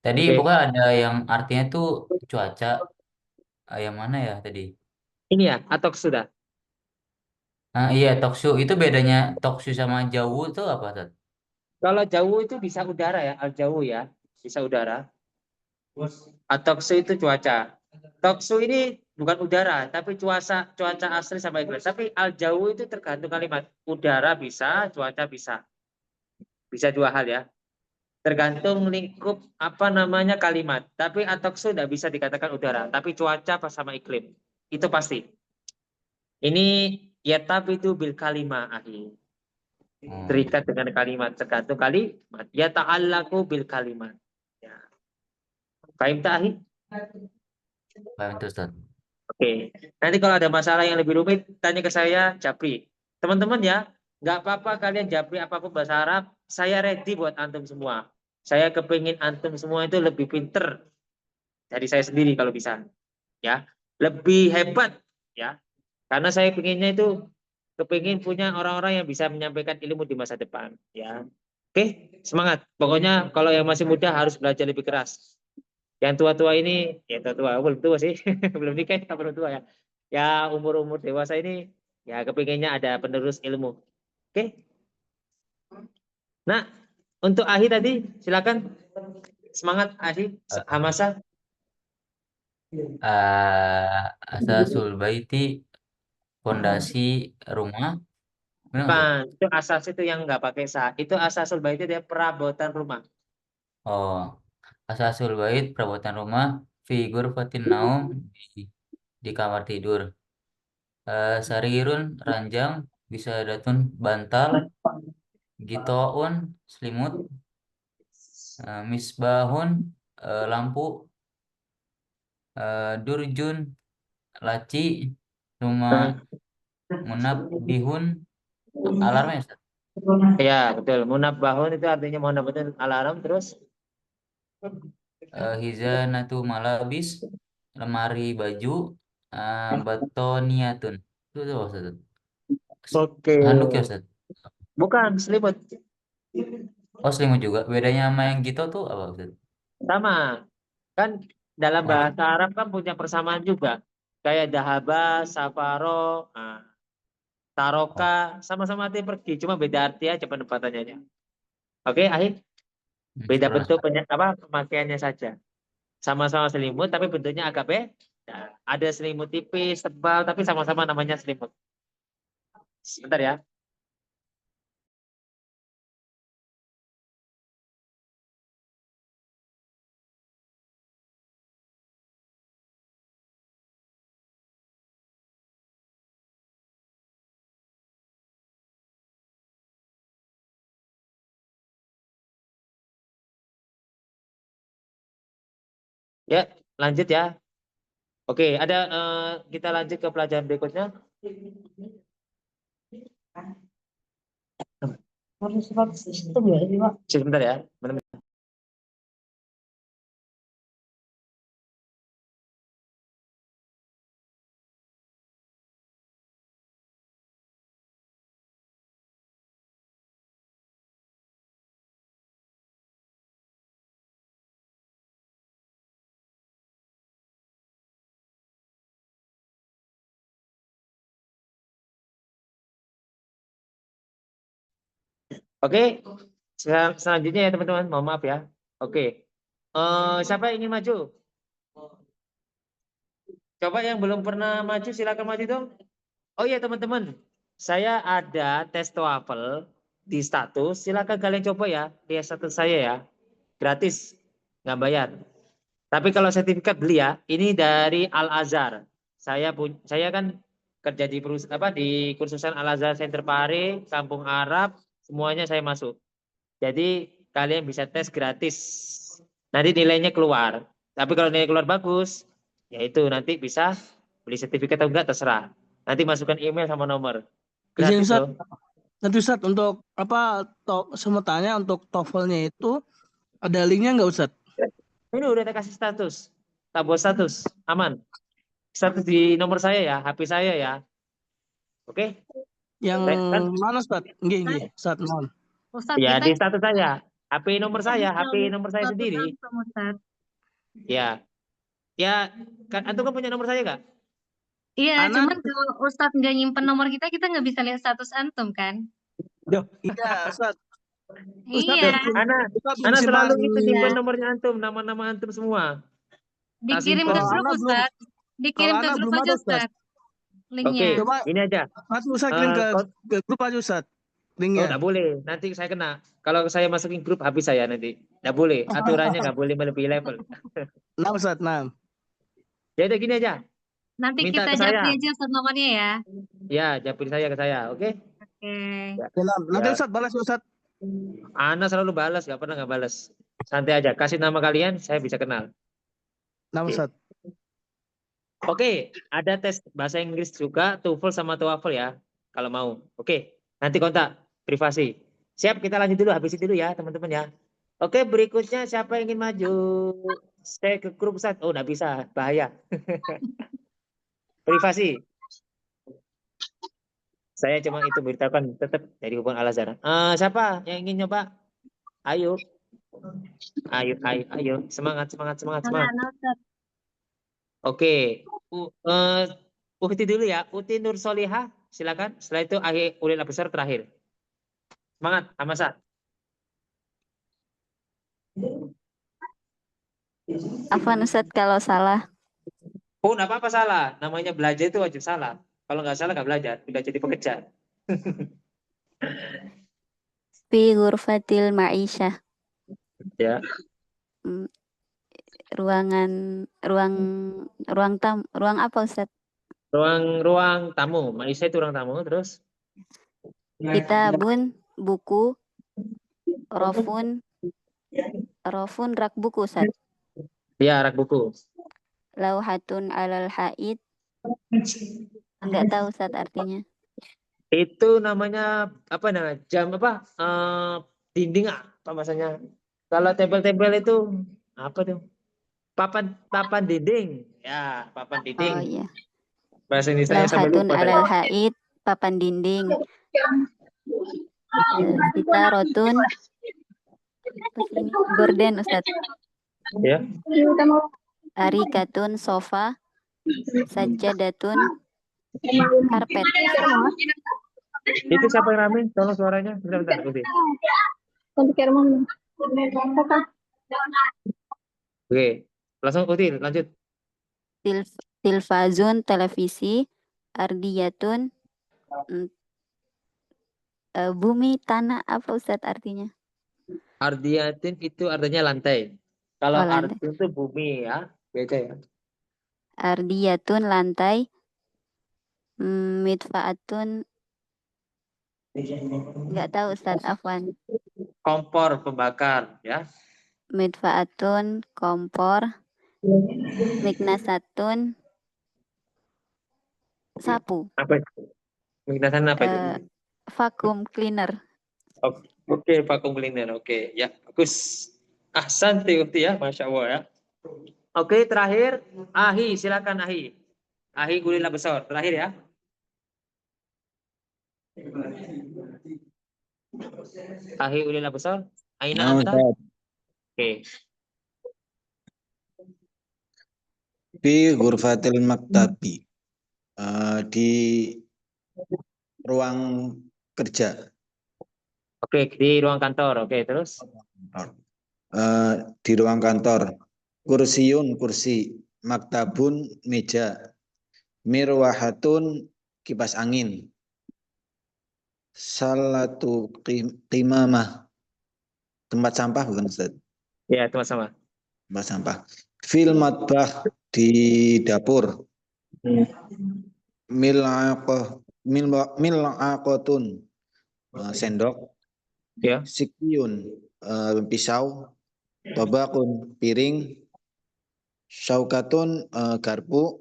Speaker 10: Tadi
Speaker 1: Oke.
Speaker 10: pokoknya ada yang artinya tuh cuaca, yang mana ya tadi?
Speaker 1: Ini ya, atau sudah?
Speaker 10: Nah, iya talkshow itu bedanya talkshow sama jauh itu apa Ustadz?
Speaker 1: Kalau jauh itu bisa udara ya, al jauh ya, bisa udara. Atoksu itu cuaca. Toksu ini bukan udara, tapi cuaca asli sama iklim. Tapi al jauh itu tergantung kalimat. Udara bisa, cuaca bisa. Bisa dua hal ya. Tergantung lingkup apa namanya kalimat. Tapi atoksu tidak bisa dikatakan udara, tapi cuaca pas sama iklim. Itu pasti. Ini ya tapi itu bil kalimah Ahi. Terikat dengan kalimat, tergantung kalimat. Ya ta'allaku bil kalimat. Ya. Fahim tak, Ahi?
Speaker 10: Paham itu Ustadz.
Speaker 1: Oke. Nanti kalau ada masalah yang lebih rumit, tanya ke saya, Japri. Teman-teman ya, nggak apa-apa kalian Japri apapun bahasa Arab, saya ready buat antum semua. Saya kepingin antum semua itu lebih pinter dari saya sendiri kalau bisa. Ya, lebih hebat ya. Karena saya pinginnya itu kepingin punya orang-orang yang bisa menyampaikan ilmu di masa depan. Ya, oke, semangat. Pokoknya kalau yang masih muda harus belajar lebih keras. Yang tua-tua ini, ya tua-tua, belum tua sih, belum nikah, belum tua ya. Ya umur-umur dewasa ini, ya kepinginnya ada penerus ilmu. Oke. Nah, untuk Ahi tadi, silakan. Semangat Ahi, Hamasa.
Speaker 10: Asasul baiti, fondasi rumah.
Speaker 1: Bukan, itu asas itu yang nggak pakai sa. Itu asasul bait itu dia perabotan rumah.
Speaker 10: Oh, asasul bait perabotan rumah figur fatin naum di kamar tidur. Sarirun ranjang bisa datun bantal, gitoun selimut, misbahun lampu, durjun laci, rumah munabihun alarmnya Ustaz.
Speaker 1: Ya, betul. Munabbahun itu artinya munabbahun alarm terus
Speaker 10: Hizanatu malabis, lemari baju, batoniatun. Itu tuh Ustaz.
Speaker 1: oke.
Speaker 10: Handuk ya Ustaz?
Speaker 1: Bukan selimut.
Speaker 10: Oh selimut juga. Bedanya sama yang gitu tuh apa Ustaz?
Speaker 1: Sama. Kan dalam bahasa Arab kan punya persamaan juga. Kayak dahaba, safaro, taroka, sama-sama artinya pergi. Cuma beda arti aja penempatannya. Oke, Akhir. Beda bentuk pemakaiannya saja. Sama-sama selimut tapi bentuknya agak Ya, ada selimut tipis, tebal, tapi sama-sama namanya selimut. Sebentar ya. Ya, lanjut ya. Oke, kita lanjut ke pelajaran berikutnya. Sebentar ya. Oke, selanjutnya ya teman-teman, mohon maaf ya. Oke, siapa yang ingin maju? Coba yang belum pernah maju silakan maju dong. Oh iya teman-teman, saya ada tes TOEFL di status. Silakan kalian coba ya, lihat status saya ya, gratis, nggak bayar. Tapi kalau sertifikat beli ya, ini dari Al Azhar. Saya kan kerja di di kursusan Al Azhar Center Pare, Kampung Arab, semuanya saya masuk. Jadi kalian bisa tes gratis. Nanti nilainya keluar. Tapi kalau nilai keluar bagus, ya itu nanti bisa beli sertifikat atau enggak terserah. Nanti masukkan email sama nomor.
Speaker 3: Izin
Speaker 1: Gratis
Speaker 3: Ustaz,
Speaker 1: loh.
Speaker 3: nanti Ustaz untuk semua tanya untuk TOEFL-nya itu ada linknya nggak Ustaz?
Speaker 1: Ini udah saya kasih status. Tabel status, aman. Status di nomor saya ya, HP saya ya. Oke?
Speaker 3: Yang
Speaker 1: Kan?
Speaker 3: mana Ustaz? Nggih, Ustaz, mohon.
Speaker 11: Ustaz,
Speaker 1: Ya,
Speaker 11: kita
Speaker 1: di status saya. HP nomor saya, HP nomor saya
Speaker 11: status
Speaker 1: sendiri.
Speaker 11: antum, Ustaz.
Speaker 1: Ya. Ya, antum kan punya nomor saya nggak?
Speaker 11: Iya,
Speaker 3: Ana-
Speaker 11: cuman kalau Ustadz nggak nyimpen nomor kita nggak bisa lihat status antum kan?
Speaker 3: Iya, Ustaz.
Speaker 11: Iya,
Speaker 1: Ana selalu itu simpan nomornya antum, nama-nama antum semua.
Speaker 11: dikirim ke
Speaker 1: simpen.
Speaker 11: grup Ustadz. Dikirim ke
Speaker 3: Ana
Speaker 11: grup
Speaker 3: belum
Speaker 11: aja
Speaker 3: ada, Ustaz.
Speaker 11: Ustadz. Linknya.
Speaker 1: Oke, ini aja.
Speaker 3: Nanti Ustaz kirim ke grup aja Ustaz.
Speaker 1: Oh,
Speaker 3: Linknya.
Speaker 1: nggak boleh. Nanti saya kena. Kalau saya masukin grup, habis saya nanti. Nggak boleh. Aturannya nggak boleh melebihi level.
Speaker 3: Nah, Ustaz, nah.
Speaker 1: Ya udah gini aja.
Speaker 11: Nanti
Speaker 1: Minta
Speaker 11: kita
Speaker 1: ke saya.
Speaker 11: japri aja Ustadz nomornya ya.
Speaker 1: Ya, japri saya ke saya. Oke?
Speaker 11: Oke.
Speaker 1: Ya.
Speaker 3: Nanti
Speaker 1: Ya.
Speaker 3: Ustaz balas Ustaz.
Speaker 1: Ana selalu balas, nggak pernah nggak balas. Santai aja. Kasih nama kalian, saya bisa kenal.
Speaker 3: Nah, Ustaz.
Speaker 1: Oke, ada tes bahasa Inggris juga, TOEFL sama TOEFL ya, kalau mau. Oke, nanti kontak privasi. Siap, kita lanjut dulu, habisin dulu ya teman-teman ya. Oke, berikutnya siapa yang ingin maju? Saya ke grup Ustaz. Oh, nggak bisa, bahaya. Privasi. Saya cuma itu beritahukan tetap dari hubungan Al Azhar. Siapa yang ingin nyoba? Ayo. Ayo. Semangat. Oke. Uti dulu ya. Uti Nur Solihah, silakan. Setelah itu Ulil Absar terakhir. Semangat, Hamasa.
Speaker 12: Afwan Ustaz kalau salah.
Speaker 1: Oh, enggak apa-apa salah. Namanya belajar itu wajib salah. Kalau nggak salah nggak belajar, udah jadi pekerja.
Speaker 12: Fi ghurfatil ma'isyah.
Speaker 1: Ya.
Speaker 12: Ruang apa Ustaz?
Speaker 1: Ruang tamu. Ma'isyah itu ruang tamu, terus
Speaker 12: Kitabun, buku. Rofun rak buku Ustaz.
Speaker 1: Ya, rak buku.
Speaker 12: Lauhatun alal haid. Enggak tahu Ustaz artinya.
Speaker 1: Itu namanya apa namanya? Jam apa? Dinding apa bahasanya? Kalau tempel-tempel itu apa tuh? Papan dinding. Ya, papan dinding.
Speaker 12: Oh iya.
Speaker 1: Bahasa Indonesia sampai
Speaker 12: Lauhatun
Speaker 1: lupa
Speaker 12: alal
Speaker 1: saya.
Speaker 12: haid, papan dinding. Kita rotun gorden Ustaz.
Speaker 1: Ya.
Speaker 12: Arikatun sofa. Sajadatun karpet.
Speaker 1: Itu siapa yang rame? Tolong suaranya. Bentar. Oke. Langsung Uti, lanjut.
Speaker 12: Tilfazun, televisi. Ardiyatun, bumi, tanah. Apa Ustadz artinya?
Speaker 1: Ardiatin itu artinya lantai. Kalau
Speaker 12: Oh, lantai.
Speaker 1: ardun itu bumi ya, beda ya.
Speaker 12: Ardiyatun, lantai. Midfaatun, nggak tahu Ustadz, afwan.
Speaker 1: Kompor pembakar ya.
Speaker 12: Midfaatun, kompor. Miknasatun, sapu.
Speaker 1: Apa itu? Menggunakan apa itu?
Speaker 12: Vacuum cleaner.
Speaker 1: Oke, vacuum cleaner. Oke, ya bagus. Ahsanti ukti ya, masya Allah ya. Oke, terakhir Ahi, silakan Ahi. Ahi gulila besar, terakhir ya. Ahi gulila besar. Aina
Speaker 13: Nah,
Speaker 1: anta?
Speaker 13: Ustaz.
Speaker 1: Oke.
Speaker 13: Fi ghurfatil maktabi. Di ruang kerja.
Speaker 1: Oke, di ruang kantor. Oke, terus?
Speaker 13: Di ruang kantor. Kursiun, kursi. Maktabun, meja. Mirwahatun, kipas angin. Salatu qimamah. Tempat sampah bukan Ustaz?
Speaker 1: Ya, tempat sama.
Speaker 13: Tempat sampah. Fil matbah, di dapur. Mil'aqatun, sendok.
Speaker 1: Ya.
Speaker 13: Sikyun, pisau. Tobakun, piring. Syaukatun, garpu.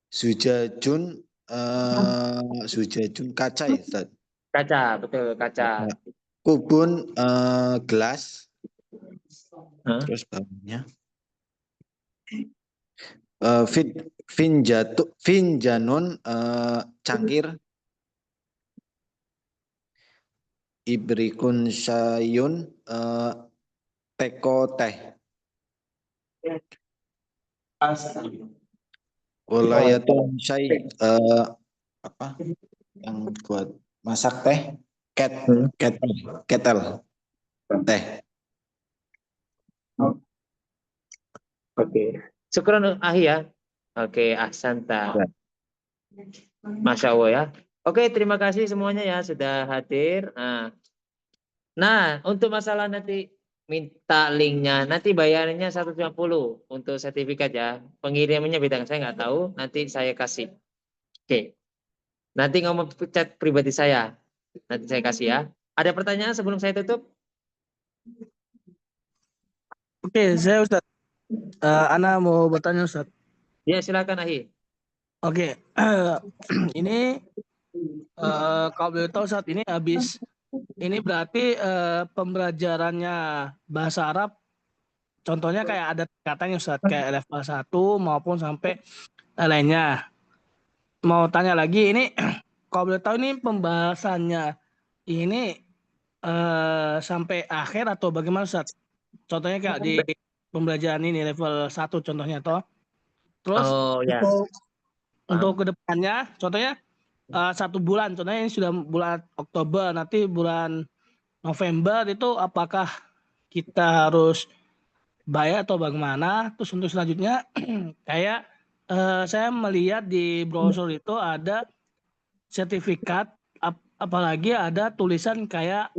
Speaker 13: Zujajun, kaca ya Ustaz?
Speaker 1: Kaca, betul, kaca.
Speaker 13: Kubun, gelas.
Speaker 1: Terus
Speaker 13: bawahnya. Finjanun, cangkir. Ibrikun syayun, teko teh. Walayatun syai, apa yang buat masak teh, ketel teh.
Speaker 1: Oke. Syukran Ahi ya. Oke, ahsanta. Masya Allah ya. Oke, terima kasih semuanya ya sudah hadir. Nah, untuk masalah nanti minta linknya, nanti bayarnya 150 untuk sertifikat ya. Pengirimannya beda, saya nggak tahu. Nanti saya kasih. Oke. Nanti ngomong chat pribadi saya. Nanti saya kasih ya. Ada pertanyaan sebelum saya tutup?
Speaker 3: Oke, saya Ustaz. Ana mau bertanya Ustaz.
Speaker 1: Ya, silakan Ahi.
Speaker 3: Oke, ini kalau boleh tahu saat ini habis ini berarti pembelajarannya bahasa Arab, contohnya kayak ada katanya Ustaz, kayak level 1 maupun sampai lainnya. Mau tanya lagi ini, kalau boleh tahu ini pembahasannya ini sampai akhir atau bagaimana Ustaz? Contohnya kayak di pembelajaran ini level 1 contohnya toh. Terus untuk kedepannya, contohnya 1 bulan, contohnya ini sudah bulan Oktober, nanti bulan November itu apakah kita harus bayar atau bagaimana? Terus untuk selanjutnya, kayak saya melihat di brosur itu ada sertifikat, apalagi ada tulisan kayak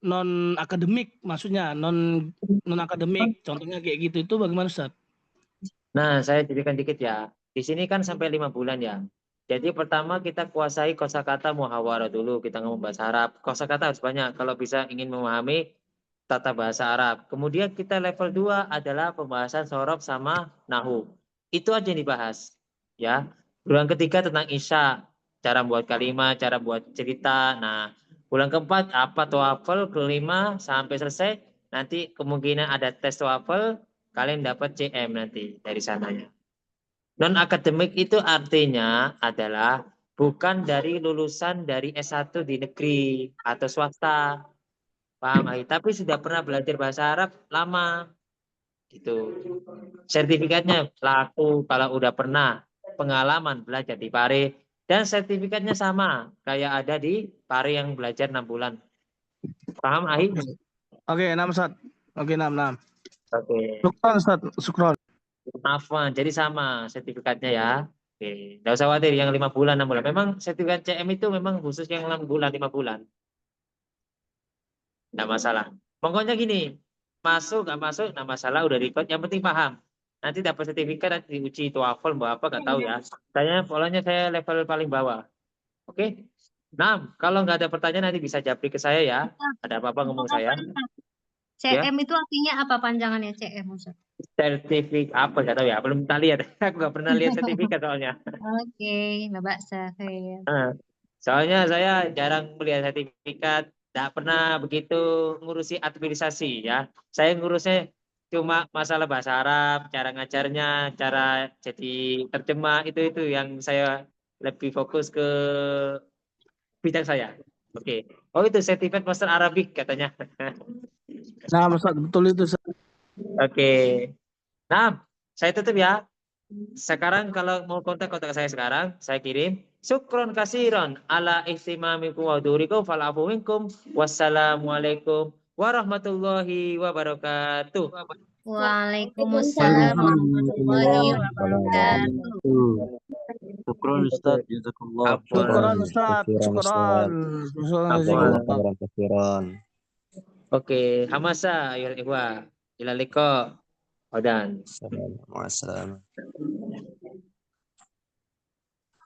Speaker 3: non akademik, maksudnya non akademik, contohnya kayak gitu, itu bagaimana Ustaz?
Speaker 1: Nah, saya jadikan dikit ya. Di sini kan sampai 5 bulan ya. Jadi pertama kita kuasai kosakata muhawarah dulu, kita ngomong bahasa Arab. Kosakata harus banyak kalau bisa ingin memahami tata bahasa Arab. Kemudian kita level 2 adalah pembahasan sorof sama nahu. Itu aja yang dibahas. Ya. Bulan ketiga tentang isya, cara buat kalimat, cara buat cerita. Nah, bulan keempat apa TOEFL, kelima sampai selesai. Nanti kemungkinan ada tes TOEFL, kalian dapat CM nanti dari sananya. Non akademik itu artinya adalah bukan dari lulusan dari S1 di negeri atau swasta. Paham? Tapi sudah pernah belajar bahasa Arab lama. Gitu. Sertifikatnya laku kalau udah pernah pengalaman belajar di Pare, dan sertifikatnya sama kayak ada di Pare yang belajar 6 bulan. Paham, Ahi?
Speaker 3: Oke, 6 Ustaz. Oke, 6.
Speaker 1: Oke.
Speaker 3: Syukron Ustaz, syukron.
Speaker 1: Afwan, jadi sama sertifikatnya ya. Oke, nggak usah khawatir yang 5 bulan, 6 bulan. Memang sertifikat CM itu memang khusus yang 6 bulan, 5 bulan. Nggak masalah. Pokoknya gini, masuk nggak masuk, nggak masalah, udah record. Yang penting paham. Nanti dapat sertifikat, nanti diuji TOEFL, mau apa nggak tahu ya. Polanya saya level paling bawah. Oke? Nah, kalau nggak ada pertanyaan nanti bisa japri ke saya ya. Ada apa-apa ngomong saya. Ya.
Speaker 11: CM itu artinya apa panjangannya CM, Ustaz?
Speaker 1: Sertifikat apa nggak tahu ya, belum tak lihat. Aku nggak pernah lihat sertifikat soalnya.
Speaker 11: Oke, nggak baksa.
Speaker 1: Soalnya saya jarang melihat sertifikat, tidak pernah begitu ngurusi administrasi ya. Saya ngurusnya cuma masalah bahasa Arab, cara ngajarnya, cara jadi terjemah itu yang saya lebih fokus ke bidang saya. Oke. Oh itu sertifikat Master Arabic katanya.
Speaker 3: Nah, Ustaz, betul itu, Ustaz.
Speaker 1: Oke. Nah, saya tutup ya. Sekarang kalau mau kontak saya sekarang, saya kirim. Syukron kasiron ala ihtimamikum wa durikum falafu minkum. Wassalamualaikum warahmatullahi wabarakatuh.
Speaker 11: Waalaikumsalam warahmatullahi wabarakatuh.
Speaker 8: Syukron Ustaz, jazakallah.
Speaker 3: Syukran, Ustaz.
Speaker 13: Kasiran.
Speaker 1: Oke, hamasa ayol ikhwah. Ila liqa. Odan.
Speaker 13: Assalamualaikum.